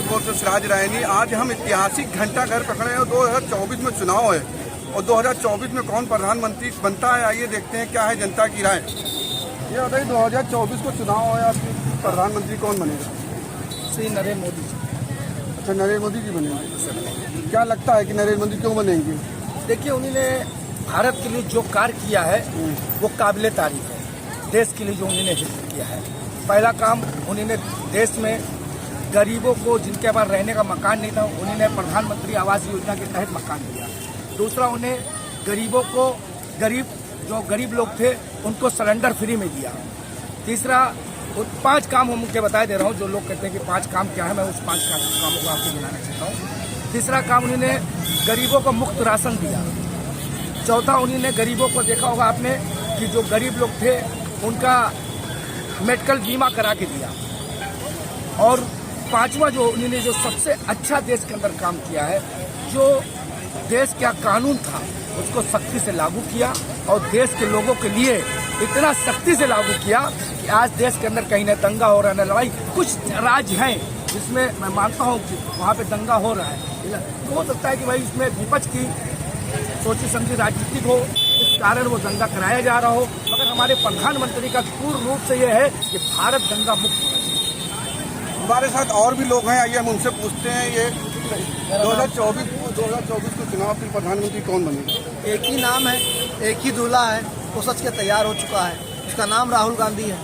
बोल से सिराज रायनी। आज हम ऐतिहासिक घंटा घर पकड़े हैं। 2024 में चुनाव है और 2024 में कौन प्रधानमंत्री बनता है, आइए देखते हैं क्या है जनता की राय। ये बताइए 2024 को चुनाव है, आपकी प्रधानमंत्री कौन बनेगा? श्री नरेंद्र मोदी जी। अच्छा, नरेंद्र मोदी जी बनेंगे। क्या लगता है कि नरेंद्र मोदी क्यों बनेंगे? देखिए, उन्होंने भारत के लिए जो कार्य किया है वो काबिले तारीफ है। देश के लिए जो उन्होंने हित किया है, पहला काम उन्होंने देश में गरीबों को जिनके पास रहने का मकान नहीं था, उन्होंने प्रधानमंत्री आवास योजना के तहत मकान दिया। दूसरा, उन्हें गरीबों को जो गरीब लोग थे उनको सिलेंडर फ्री में दिया। तीसरा, 5 काम हम उनके बताए दे रहा हूँ। जो लोग कहते हैं कि 5 काम क्या है, मैं उस 5 कामों को आपको गिनाना चाहता हूँ। तीसरा काम, उन्होंने गरीबों को मुफ्त राशन दिया। चौथा, उन्होंने गरीबों को देखा होगा आपने कि जो गरीब लोग थे उनका मेडिकल बीमा करा के दिया। और पांचवा, जो उन्होंने जो सबसे अच्छा देश के अंदर काम किया है, जो देश का कानून था उसको सख्ती से लागू किया और देश के लोगों के लिए इतना सख्ती से लागू किया कि आज देश के अंदर कहीं न दंगा हो रहा है, न लड़ाई। कुछ राज्य हैं जिसमें मैं मानता हूँ कि वहाँ पे दंगा हो रहा है, तो हो सकता है कि भाई इसमें विपक्ष की सोची समझी राजनीतिक हो, इस कारण वो दंगा कराया जा रहा हो। मगर हमारे प्रधानमंत्री का पूर्ण रूप से ये है कि भारत दंगा मुक्त होना चाहिए। हमारे साथ और भी लोग हैं, आइए हम उनसे पूछते हैं। ये 2024 को चुनाव फिर प्रधानमंत्री कौन बनेगा? एक ही नाम है, एक ही दूल्हा है, वो सच के तैयार हो चुका है। उसका नाम राहुल गांधी है।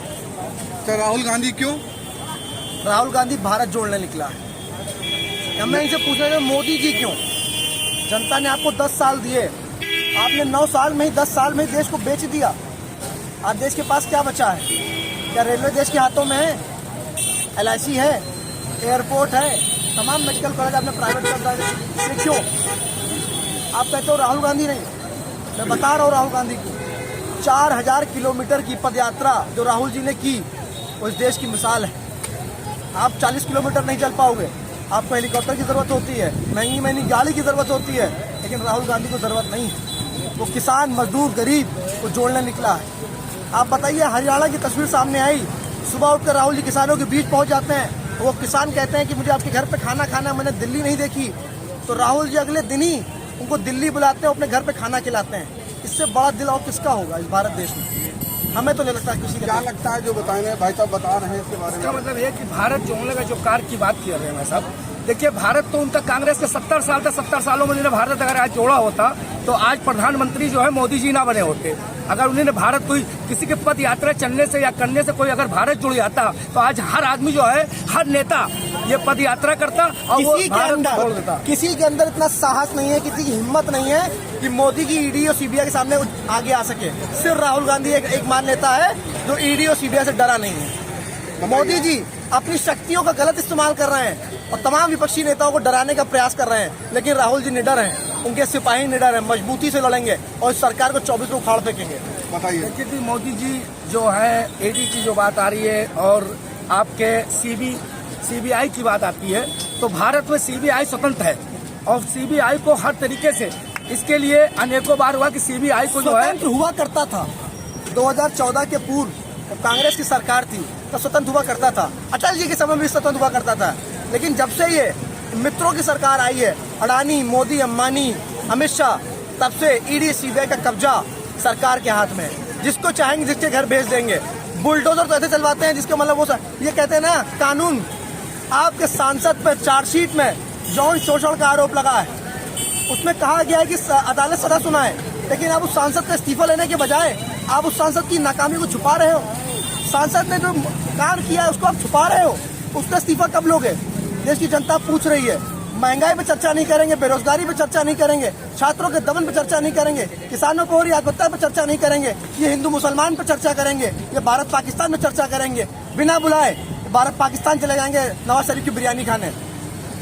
तो राहुल गांधी क्यों? राहुल गांधी भारत जोड़ने निकला है। मैं इनसे पूछना चाहूँ, मोदी जी क्यों? जनता ने आपको 10 साल दिए, आपने 9 साल में ही 10 साल में ही देश को बेच दिया। आज देश के पास क्या बचा है? क्या रेलवे देश के हाथों में है? LIC है, एयरपोर्ट है, तमाम मेडिकल कॉलेज आपने प्राइवेट कर दिया। क्यों? आप कहते हो राहुल गांधी नहीं, मैं बता रहा हूँ राहुल गांधी को। 4000 किलोमीटर की पद यात्रा जो राहुल जी ने की, वो इस देश की मिसाल है। आप 40 किलोमीटर नहीं चल पाओगे, आपको हेलीकॉप्टर की ज़रूरत होती है, महंगी महंगी गाड़ी की ज़रूरत होती है, लेकिन राहुल गांधी को ज़रूरत नहीं है। वो किसान, मजदूर, गरीब को जोड़ने निकला है। आप बताइए, हरियाणा की तस्वीर सामने आई, सुबह उठकर राहुल जी किसानों के बीच पहुंच जाते हैं। वो किसान कहते हैं कि मुझे आपके घर पे खाना खाना, मैंने दिल्ली नहीं देखी। तो राहुल जी अगले दिन ही उनको दिल्ली बुलाते हैं, अपने घर पे खाना खिलाते हैं। इससे बड़ा दिल और किसका होगा इस भारत देश में? हमें तो नहीं लगता किसी का। क्या लगता है जो बताए भाई साहब बता रहे हैं इसके बारे में? इसका मतलब ये कि भारत जोड़ने का जो कार्य की बात कर रहे हैं साहब, देखिए, भारत तो उनका कांग्रेस के 70 साल था। 70 सालों में उन्होंने भारत अगर आज जोड़ा होता तो आज प्रधानमंत्री जो है मोदी जी ना बने होते। अगर उन्होंने भारत कोई किसी के पद यात्रा चलने से या करने से कोई अगर भारत जुड़ जाता तो आज हर आदमी जो है, हर नेता ये पद यात्रा करता और वो भारत छोड़ देता। किसी के अंदर इतना साहस नहीं है, किसी की हिम्मत नहीं है कि मोदी की ईडी और सीबीआई के सामने आगे आ सके। सिर्फ राहुल गांधी एक मान नेता है जो ईडी और सीबीआई से डरा नहीं है। मोदी जी अपनी शक्तियों का गलत इस्तेमाल कर रहे हैं और तमाम विपक्षी नेताओं को डराने का प्रयास कर रहे हैं, लेकिन राहुल जी निडर हैं, उनके सिपाही निडर हैं, मजबूती से लड़ेंगे और इस सरकार को 24 को उखाड़ फेंकेंगे। बताइए। देखिए, मोदी जी जो है, ईडी की जो बात आ रही है और आपके सीबीआई की बात आती है, तो भारत में सीबीआई स्वतंत्र है और सीबीआई को हर तरीके से, इसके लिए अनेकों बार हुआ कि सीबीआई को जो है हुआ करता था। 2014 के पूर्व कांग्रेस की सरकार थी तो स्वतंत्र हुआ करता था, अटल जी के समय में स्वतंत्र हुआ करता था। लेकिन जब से ये मित्रों की सरकार आई है, अडानी, मोदी, अंबानी, अमित शाह, तब से ईडी सीबीआई का कब्जा सरकार के हाथ में है। जिसको चाहेंगे जिसके घर भेज देंगे। बुलडोजर तो ऐसे चलवाते हैं जिसके मतलब वो ये कहते हैं ना, कानून। आपके सांसद पर चार्जशीट में यौन शोषण का आरोप लगा है, उसमें कहा गया है कि अदालत सजा सुनाए, लेकिन आप उस सांसद का इस्तीफा लेने के बजाय आप उस सांसद की नाकामी को छुपा रहे हो। सांसद ने जो काम किया है उसको आप छुपा रहे हो, उसका इस्तीफा कब लोगे? देश की जनता पूछ रही है। महंगाई पे चर्चा नहीं करेंगे, बेरोजगारी पे चर्चा नहीं करेंगे, छात्रों के दमन पे चर्चा नहीं करेंगे, किसानों को हो रही आत्महत्या पे चर्चा नहीं करेंगे, ये हिंदू मुसलमान पे चर्चा करेंगे, ये भारत पाकिस्तान में चर्चा करेंगे। बिना बुलाए भारत पाकिस्तान चले जाएंगे नवाज शरीफ की बिरयानी खाने।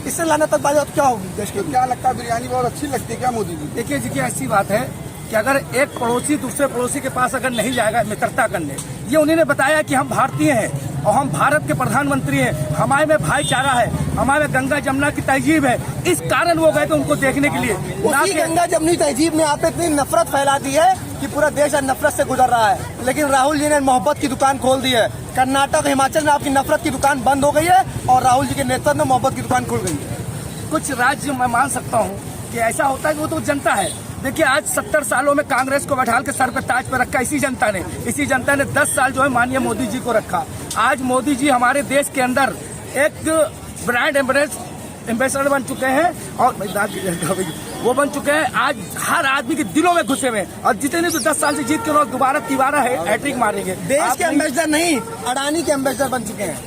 इससे लानतबाजी तो क्या होगी देश की? क्या लगता है बिरयानी बहुत अच्छी लगती है क्या मोदी जी? देखिए जी, ऐसी बात है कि अगर एक पड़ोसी दूसरे पड़ोसी के पास अगर नहीं जाएगा मित्रता करने, ये उन्होंने बताया कि हम भारतीय हैं, और हम भारत के प्रधानमंत्री हैं, हमारे में भाईचारा है, हमारे में गंगा जमुना की तहजीब है, इस कारण वो गए थे उनको देखने के लिए। उसी गंगा जमुनी तहजीब ने आप इतनी नफरत फैला दी है कि पूरा देश आज नफरत से गुजर रहा है, लेकिन राहुल जी ने मोहब्बत की दुकान खोल दी है। कर्नाटक हिमाचल में आपकी नफरत की दुकान बंद हो गई है और राहुल जी के नेतृत्व में मोहब्बत की दुकान खुल गई है। कुछ राज्य मैं मान सकता हूँ कि ऐसा होता है कि वो तो जनता है। देखिए आज 70 सालों में कांग्रेस को बैठा के सर पे ताज पे रखा इसी जनता ने 10 साल जो है माननीय मोदी जी को रखा। आज मोदी जी हमारे देश के अंदर एक ब्रांड एम्बेसडर बन चुके हैं और वो बन चुके हैं। आज हर आदमी के दिलों में घुसे हुए हैं और जितने तो 10 साल से जीत के लोग दोबारा हैट्रिक मारेंगे। देश के एम्बेसडर नहीं, अडानी के एम्बेसडर बन चुके हैं।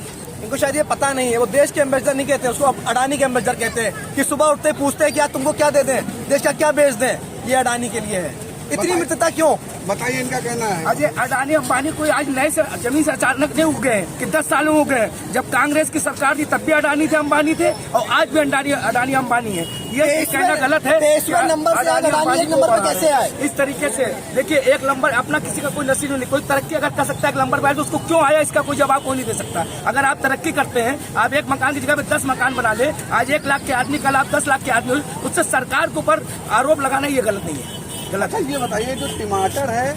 इनको शायद ये पता नहीं है, वो देश के एम्बेसडर नहीं कहते, उसको अडानी के एम्बेसडर कहते हैं कि सुबह उठते पूछते हैं कि यार तुमको क्या दे दें, देश का क्या बेच दें, ये अडानी के लिए है। इतनी मित्रता क्यों? बताइए इनका कहना है। आज अडानी अंबानी कोई आज नए से जमीन से अचानक नहीं उग गए कि 10 सालों में उग गए। जब कांग्रेस की सरकार थी तब भी अडानी थे अंबानी थे और आज भी अडानी अंबानी है। ये कहना गलत है। 23वें नंबर से अडानी 1 नंबर पर कैसे आए? इस तरीके से देखिए, एक नंबर अपना किसी का कोई नसीब नहीं, कोई तरक्की अगर कर सकता है 1 नंबर पर तो उसको क्यों आया इसका कोई जवाब कोई नहीं दे सकता। अगर आप तरक्की करते हैं, आप एक मकान की जगह पे 10 मकान बना ले, आज 1 लाख के आदमी कल आप 10 लाख के आदमी, उससे सरकार के ऊपर आरोप लगाना ये गलत नहीं है। गलत है। ये बताइए जो टमाटर है,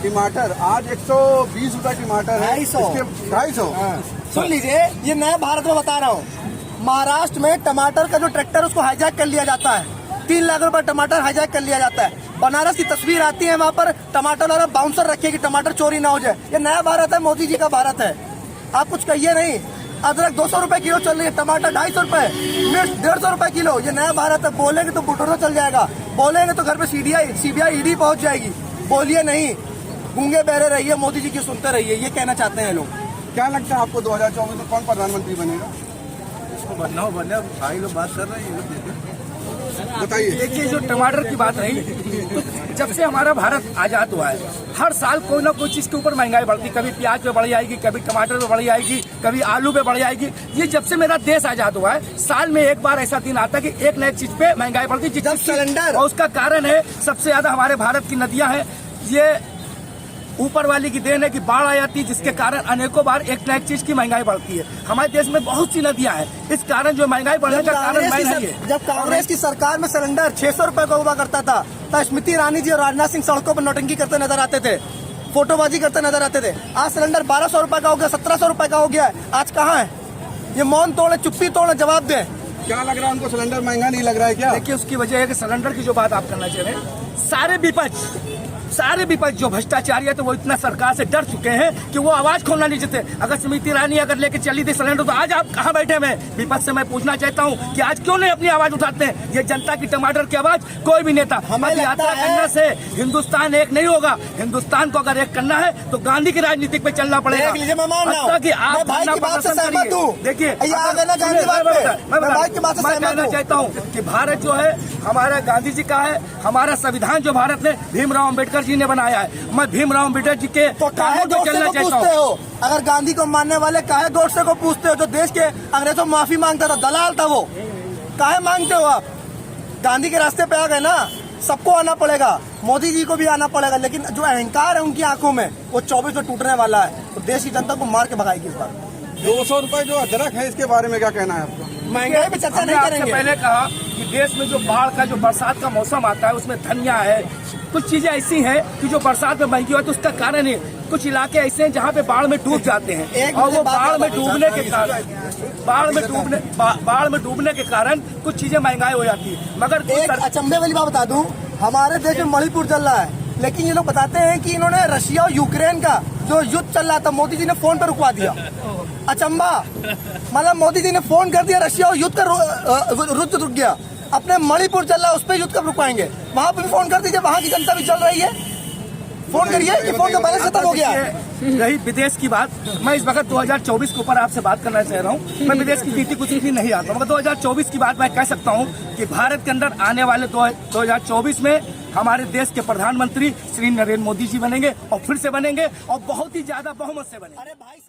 टमाटर आज 120 रुपए टमाटर है, 250। सुन लीजिए, ये नया भारत में बता रहा हूँ। महाराष्ट्र में टमाटर का जो ट्रैक्टर उसको हाईजैक कर लिया जाता है, 3 लाख रुपए टमाटर हाईजैक कर लिया जाता है। बनारस की तस्वीर आती है, वहाँ पर टमाटर वाला बाउंसर रखे कि टमाटर चोरी ना हो जाए। ये नया भारत है, मोदी जी का भारत है। आप कुछ कहिए नहीं। अदरक 200 रुपए किलो चल रही है, टमाटर 250 रुपए, मिर्च 150 रुपए किलो। ये नया भारत है। बोलेंगे तो बुटोरा चल जाएगा, बोलेंगे तो घर पे सीबीआई ईडी पहुंच जाएगी। बोलिए नहीं, गूंगे बहरे रहिए, मोदी जी की सुनते रहिए, ये कहना चाहते हैं लोग। क्या लगता है आपको 2024 में कौन प्रधानमंत्री बनेगा? इसको बनना भाई लोग बात कर रहे हैं। बताइए। देखिए जो टमाटर की बात रही, तो जब से हमारा भारत आजाद हुआ है हर साल कोई ना कोई चीज के ऊपर महंगाई बढ़ती, कभी प्याज पे बढ़ जाएगी, कभी टमाटर पे बढ़ जाएगी, कभी आलू पे बढ़ जाएगी। ये जब से मेरा देश आजाद हुआ है साल में एक बार ऐसा दिन आता है कि एक नई चीज पे महंगाई बढ़ती है, जब सिलेंडर। और उसका कारण है सबसे ज्यादा हमारे भारत की नदियां हैं। ये ऊपर वाली की देन है कि बाढ़ आ जाती है, जिसके कारण अनेकों बार एक न एक चीज की महंगाई बढ़ती है। हमारे देश में बहुत सी नदियां हैं, इस कारण जो महंगाई बढ़ने का कारण महंगाई है। जब कांग्रेस की सरकार में सिलेंडर 600 रुपए का हुआ करता था, तब स्मृति ईरानी जी और राजनाथ सिंह सड़कों पर नौटंकी करते नजर आते थे, फोटोबाजी करते नजर आते थे। आज सिलेंडर 1200 रुपए का हो गया, 1700 रुपए का हो गया है। आज कहाँ है? ये मौन तोड़े, चुप्पी तोड़े, जवाब दें। क्या लग रहा है उनको? सिलेंडर महंगा नहीं लग रहा है क्या? देखिए उसकी वजह है कि सिलेंडर की जो बात आप करना चाह रहे हैं, सारे विपक्ष जो भ्रष्टाचारी है तो वो इतना सरकार से डर चुके हैं कि वो आवाज खोलना नहीं चाहते। अगर स्मृति ईरानी अगर लेके चली थी सिलेंडर तो आज आप कहाँ बैठे हैं? विपक्ष से मैं पूछना चाहता हूँ कि आज क्यों नहीं अपनी आवाज उठाते हैं? ये जनता की टमाटर की आवाज कोई भी नेता। हमें यात्रा करने से हिंदुस्तान एक नहीं होगा। हिंदुस्तान को अगर एक करना है तो गांधी की राजनीति पे चलना पड़ेगा। देखिए मैं कहना चाहता हूँ कि भारत जो है हमारा गांधी जी का है, हमारा संविधान जो भारत ने भीमराव अम्बेडकर जी ने बनाया है। मैं भीमराव अम्बेडकर जी के तो काहे गोडसे को पूछते हो? अगर गांधी को मानने वाले काहे गोडसे को पूछते हो, जो देश के अंग्रेजों माफी मांगता था, दलाल था, वो काहे मांगते हो आप? गांधी के रास्ते पे आ गए ना, सबको आना पड़ेगा, मोदी जी को भी आना पड़ेगा। लेकिन जो अहंकार है उनकी आंखों में वो 24 में टूटने वाला है, तो देश की जनता को मार के भगाएगी इस बार। 200 रुपए जो अदरक है, इसके बारे में क्या कहना है आपको? महंगाई पे चर्चा नहीं करेंगे। पहले कहा कि देश में जो बाढ़ का जो बरसात का मौसम आता है उसमें धनिया है, कुछ चीजें ऐसी हैं कि जो बरसात में महंगी होती है। उसका कारण है कुछ इलाके ऐसे हैं जहाँ पे बाढ़ में डूब जाते हैं और वो बाढ़ में डूबने के कारण कुछ चीजें महंगाई हो जाती है। मगर एक अचंभे वाली बात बता दूं, हमारे देश में मणिपुर चल रहा है, लेकिन ये लोग बताते हैं कि इन्होंने रशिया और यूक्रेन का जो युद्ध चल रहा था मोदी जी ने फोन पर रुकवा दिया। अचंबा, मतलब मोदी जी ने फोन कर दिया, रशिया और युद्ध का युद्ध रुक गया। अपने मणिपुर चल रहा है, उस पर युद्ध कब रुकवाएंगे? वहां पर भी फोन कर दीजिए, वहां की जनता भी चल रही है, फोन करिए कि फोन का बैलेंस खत्म हो गया। रही विदेश की बात, मैं इस वक्त 2024 के ऊपर आपसे बात करना चाह रहा हूँ। मैं विदेश की नीति कुछ भी नहीं आता, मगर 2024 की बात मैं कह सकता हूँ कि भारत के अंदर आने वाले 2024 में हमारे देश के प्रधानमंत्री श्री नरेंद्र मोदी जी बनेंगे और फिर से बनेंगे और बहुत ही ज्यादा बहुमत से बनेंगे। अरे भाई